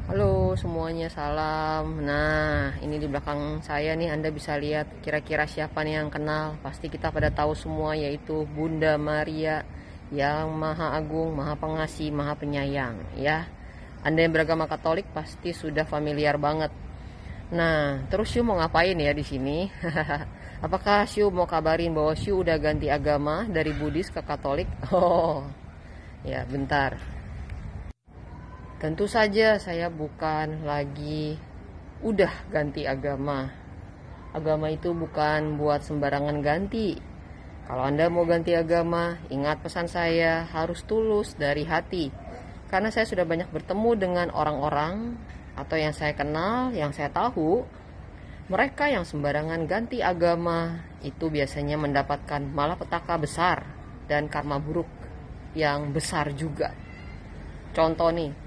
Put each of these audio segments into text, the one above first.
Halo semuanya, salam. Nah, ini di belakang saya nih Anda bisa lihat kira-kira siapa nih yang kenal. Pasti kita pada tahu semua, yaitu Bunda Maria yang Maha Agung, Maha Pengasih, Maha Penyayang ya. Anda yang beragama Katolik pasti sudah familiar banget. Nah, terus Syu mau ngapain ya di sini? Apakah Syu mau kabarin bahwa Syu udah ganti agama dari Buddhis ke Katolik? Oh, ya bentar. Tentu saja saya bukan lagi udah ganti agama. Agama itu bukan buat sembarangan ganti. Kalau Anda mau ganti agama, ingat pesan saya, harus tulus dari hati. Karena saya sudah banyak bertemu dengan orang-orang atau yang saya kenal, yang saya tahu, mereka yang sembarangan ganti agama itu biasanya mendapatkan malapetaka besar dan karma buruk yang besar juga. Contoh nih,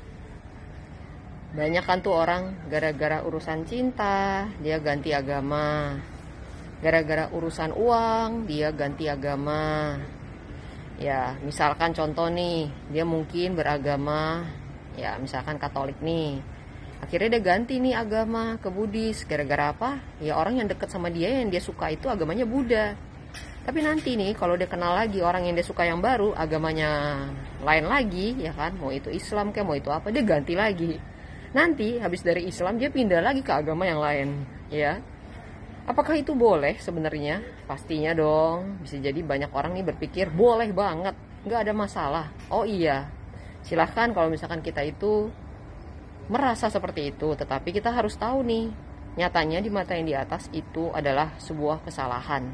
banyak kan tuh orang gara-gara urusan cinta dia ganti agama, gara-gara urusan uang dia ganti agama. Ya misalkan contoh nih, dia mungkin beragama ya misalkan Katolik nih, akhirnya dia ganti nih agama ke Buddhis. Gara-gara apa? Ya orang yang deket sama dia, yang dia suka itu agamanya Buddha. Tapi nanti nih kalau dia kenal lagi orang yang dia suka yang baru, agamanya lain lagi ya kan, mau itu Islam kayak mau itu apa, dia ganti lagi. Nanti habis dari Islam dia pindah lagi ke agama yang lain, ya. Apakah itu boleh sebenarnya? Pastinya dong. Bisa jadi banyak orang nih berpikir boleh banget, nggak ada masalah. Oh iya, silahkan kalau misalkan kita itu merasa seperti itu. Tetapi kita harus tahu nih, nyatanya di mata yang di atas itu adalah sebuah kesalahan.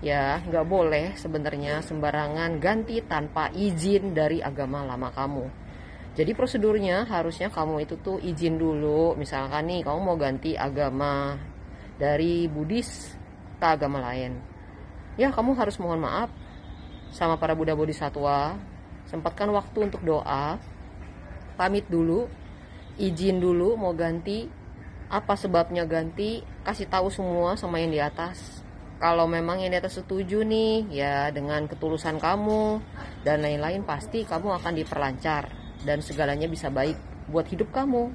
Ya, nggak boleh sebenarnya sembarangan ganti tanpa izin dari agama lama kamu. Jadi prosedurnya harusnya kamu itu tuh izin dulu. Misalkan nih kamu mau ganti agama dari Buddhis ke agama lain. Ya kamu harus mohon maaf sama para Buddha Bodhisattva. Sempatkan waktu untuk doa. Pamit dulu. Izin dulu mau ganti. Apa sebabnya ganti. Kasih tahu semua sama yang di atas. Kalau memang yang di atas setuju nih, ya dengan ketulusan kamu dan lain-lain, pasti kamu akan diperlancar dan segalanya bisa baik buat hidup kamu,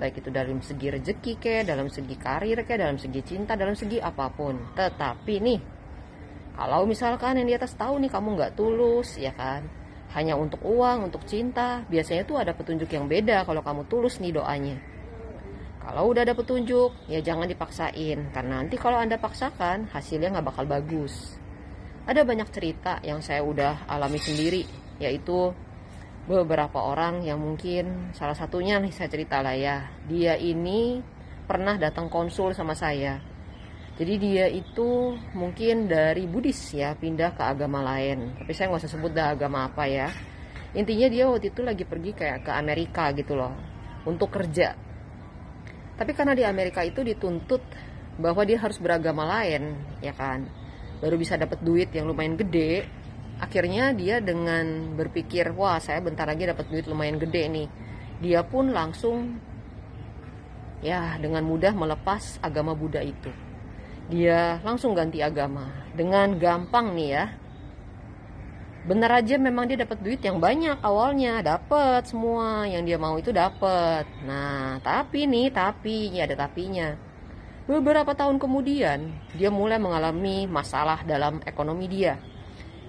baik itu dalam segi rezeki kayak, dalam segi karir kayak, dalam segi cinta, dalam segi apapun. Tetapi nih, kalau misalkan yang di atas tahu nih kamu nggak tulus, ya kan, hanya untuk uang, untuk cinta, biasanya tuh ada petunjuk yang beda kalau kamu tulus nih doanya. Kalau udah ada petunjuk, ya jangan dipaksain, karena nanti kalau Anda paksakan, hasilnya nggak bakal bagus. Ada banyak cerita yang saya udah alami sendiri, yaitu beberapa orang yang mungkin salah satunya nih saya cerita lah ya. Dia ini pernah datang konsul sama saya. Jadi dia itu mungkin dari Buddhis ya, pindah ke agama lain. Tapi saya nggak usah sebut dah agama apa ya. Intinya dia waktu itu lagi pergi kayak ke Amerika gitu loh, untuk kerja. Tapi karena di Amerika itu dituntut bahwa dia harus beragama lain, ya kan, baru bisa dapat duit yang lumayan gede. Akhirnya dia dengan berpikir, wah saya bentar lagi dapat duit lumayan gede nih, dia pun langsung ya dengan mudah melepas agama Buddha itu. Dia langsung ganti agama dengan gampang nih ya. Bener aja memang dia dapat duit yang banyak awalnya, dapat semua yang dia mau itu dapat. Nah, tapi ini ada tapinya. Beberapa tahun kemudian, dia mulai mengalami masalah dalam ekonomi dia.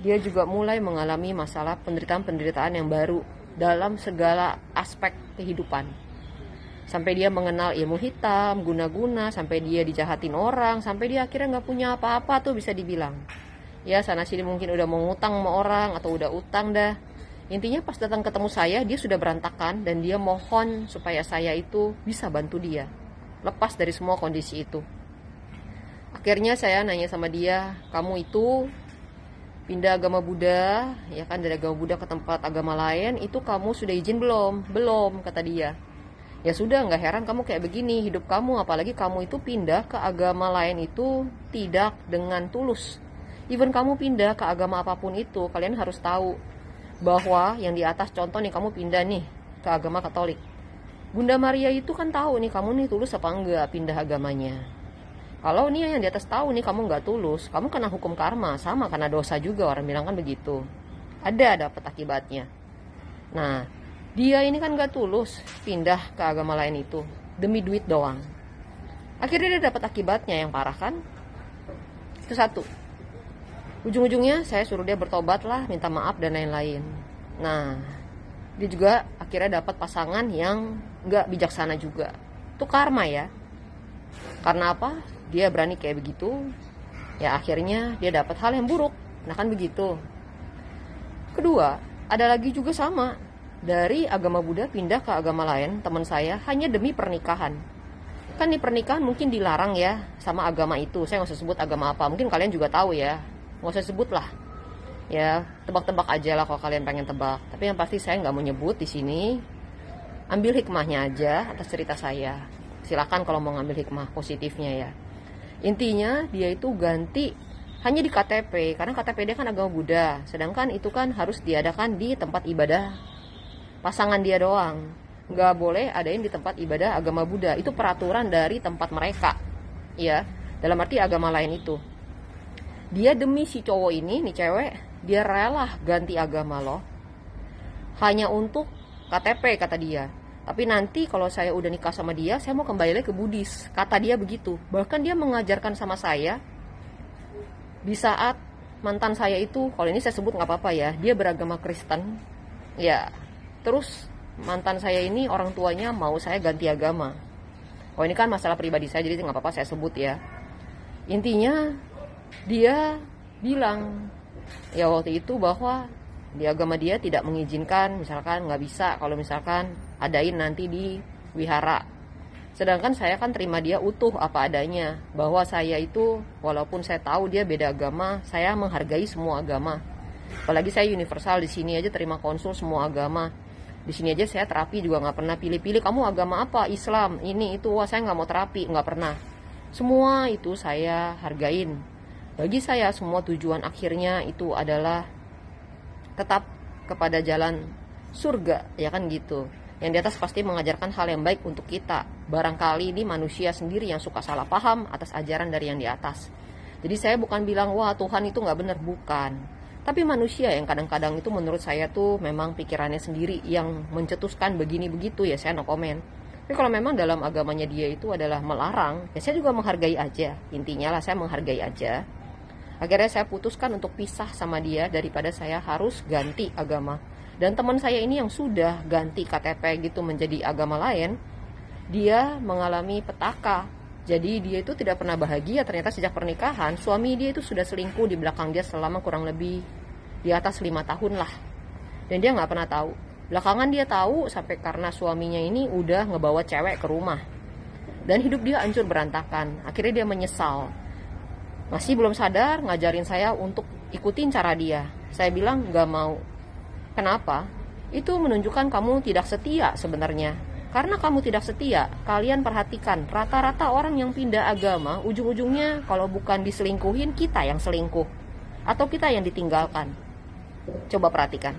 Dia juga mulai mengalami masalah penderitaan-penderitaan yang baru dalam segala aspek kehidupan. Sampai dia mengenal ilmu hitam, guna-guna, sampai dia dijahatin orang, sampai dia akhirnya nggak punya apa-apa tuh bisa dibilang. Ya sana sini mungkin udah mau ngutang sama orang atau udah utang dah. Intinya pas datang ketemu saya, dia sudah berantakan dan dia mohon supaya saya itu bisa bantu dia lepas dari semua kondisi itu. Akhirnya saya nanya sama dia, kamu itu pindah agama Buddha, ya kan, dari agama Buddha ke tempat agama lain, itu kamu sudah izin belum? Belum, kata dia. Ya sudah, nggak heran kamu kayak begini hidup kamu, apalagi kamu itu pindah ke agama lain itu tidak dengan tulus. Even kamu pindah ke agama apapun itu, kalian harus tahu bahwa yang di atas, contoh nih kamu pindah nih ke agama Katolik. Bunda Maria itu kan tahu nih kamu nih tulus apa enggak pindah agamanya. Kalau nih yang di atas tahu nih kamu nggak tulus, kamu kena hukum karma, sama karena dosa juga, orang bilang kan begitu. Ada dapat akibatnya. Nah, Dia ini kan gak tulus pindah ke agama lain itu demi duit doang. Akhirnya dia dapat akibatnya yang parah kan. Itu satu. Ujung-ujungnya saya suruh dia bertobat lah, minta maaf dan lain-lain. Nah, dia juga akhirnya dapat pasangan yang gak bijaksana juga. Itu karma ya. Karena apa? Dia berani kayak begitu. Ya akhirnya dia dapat hal yang buruk. Nah kan begitu. Kedua, ada lagi juga sama. Dari agama Buddha pindah ke agama lain, teman saya, hanya demi pernikahan. Kan di pernikahan mungkin dilarang ya sama agama itu. Saya nggak usah sebut agama apa, mungkin kalian juga tahu ya. Nggak usah sebut lah. Ya, tebak-tebak aja lah kalau kalian pengen tebak. Tapi yang pasti saya nggak mau nyebut di sini. Ambil hikmahnya aja atas cerita saya. Silakan kalau mau ngambil hikmah positifnya ya. Intinya dia itu ganti hanya di KTP, karena KTP dia kan agama Buddha. Sedangkan itu kan harus diadakan di tempat ibadah pasangan dia doang, nggak boleh adain di tempat ibadah agama Buddha. Itu peraturan dari tempat mereka ya, dalam arti agama lain itu. Dia demi si cowok ini, nih cewek, dia rela ganti agama loh, hanya untuk KTP kata dia. Tapi nanti kalau saya udah nikah sama dia, saya mau kembali lagi ke Buddhis, kata dia begitu. Bahkan dia mengajarkan sama saya di saat mantan saya itu, kalau ini saya sebut nggak apa-apa ya, dia beragama Kristen ya. Terus mantan saya ini orang tuanya mau saya ganti agama. Oh ini kan masalah pribadi saya, jadi nggak apa-apa saya sebut ya. Intinya dia bilang ya waktu itu bahwa di agama dia tidak mengizinkan, misalkan nggak bisa kalau misalkan adain nanti di wihara. Sedangkan saya kan terima dia utuh apa adanya, bahwa saya itu walaupun saya tahu dia beda agama, saya menghargai semua agama. Apalagi saya universal, di sini aja terima konsul semua agama. Di sini aja saya terapi juga nggak pernah pilih-pilih kamu agama apa, Islam ini itu, wah saya nggak mau terapi, nggak pernah. Semua itu saya hargain. Bagi saya semua tujuan akhirnya itu adalah tetap kepada jalan surga ya kan gitu. Yang di atas pasti mengajarkan hal yang baik untuk kita. Barangkali ini manusia sendiri yang suka salah paham atas ajaran dari yang di atas. Jadi saya bukan bilang wah Tuhan itu nggak benar, bukan. Tapi manusia yang kadang-kadang itu menurut saya tuh memang pikirannya sendiri yang mencetuskan begini begitu ya, saya no comment. Tapi kalau memang dalam agamanya dia itu adalah melarang, ya saya juga menghargai aja. Intinya lah saya menghargai aja. Akhirnya saya putuskan untuk pisah sama dia daripada saya harus ganti agama. Dan teman saya ini yang sudah ganti KTP gitu menjadi agama lain, dia mengalami petaka. Jadi dia itu tidak pernah bahagia, ternyata sejak pernikahan suami dia itu sudah selingkuh di belakang dia selama kurang lebih di atas 5 tahun lah. Dan dia gak pernah tahu. Belakangan dia tahu sampai karena suaminya ini udah ngebawa cewek ke rumah. Dan hidup dia hancur berantakan. Akhirnya dia menyesal. Masih belum sadar ngajarin saya untuk ikutin cara dia. Saya bilang gak mau. Kenapa? Itu menunjukkan kamu tidak setia sebenarnya. Karena kamu tidak setia, kalian perhatikan, rata-rata orang yang pindah agama, ujung-ujungnya kalau bukan diselingkuhin, kita yang selingkuh. Atau kita yang ditinggalkan. Coba perhatikan.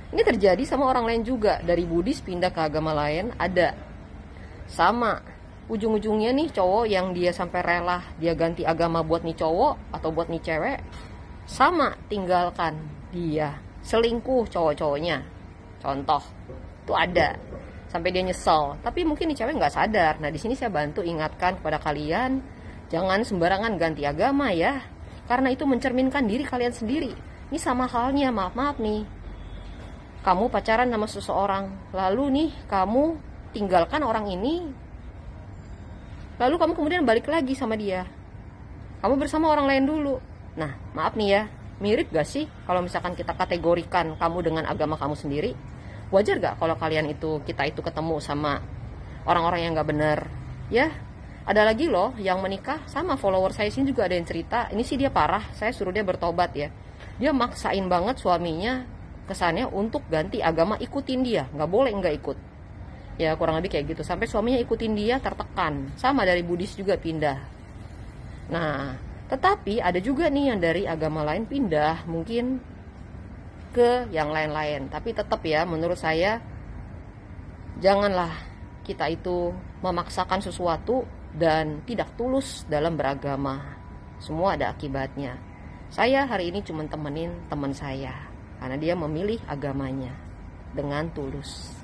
Ini terjadi sama orang lain juga, dari Buddhis pindah ke agama lain, ada. Sama, ujung-ujungnya nih cowok yang dia sampai rela, dia ganti agama buat nih cowok, atau buat nih cewek, sama, tinggalkan dia. Selingkuh cowok-cowoknya. Contoh, itu ada. Sampai dia nyesel, tapi mungkin nih cewek nggak sadar. Nah di sini saya bantu ingatkan kepada kalian, jangan sembarangan ganti agama ya, karena itu mencerminkan diri kalian sendiri. Ini sama halnya, maaf nih, kamu pacaran sama seseorang, lalu nih kamu tinggalkan orang ini, lalu kamu kemudian balik lagi sama dia, kamu bersama orang lain dulu. Nah maaf nih ya, mirip gak sih kalau misalkan kita kategorikan kamu dengan agama kamu sendiri? Wajar gak kalau kalian itu, kita itu ketemu sama orang-orang yang gak benar? Ya, ada lagi loh yang menikah sama follower saya sini juga ada yang cerita, ini sih dia parah, saya suruh dia bertobat ya. Dia maksain banget suaminya kesannya untuk ganti agama, ikutin dia, gak boleh gak ikut. Ya kurang lebih kayak gitu, sampai suaminya ikutin dia tertekan. Sama dari Buddhis juga pindah. Nah, tetapi ada juga nih yang dari agama lain pindah, mungkin ke yang lain-lain. Tapi tetap ya menurut saya, janganlah kita itu memaksakan sesuatu dan tidak tulus dalam beragama. Semua ada akibatnya. Saya hari ini cuma temenin teman saya karena dia memilih agamanya dengan tulus.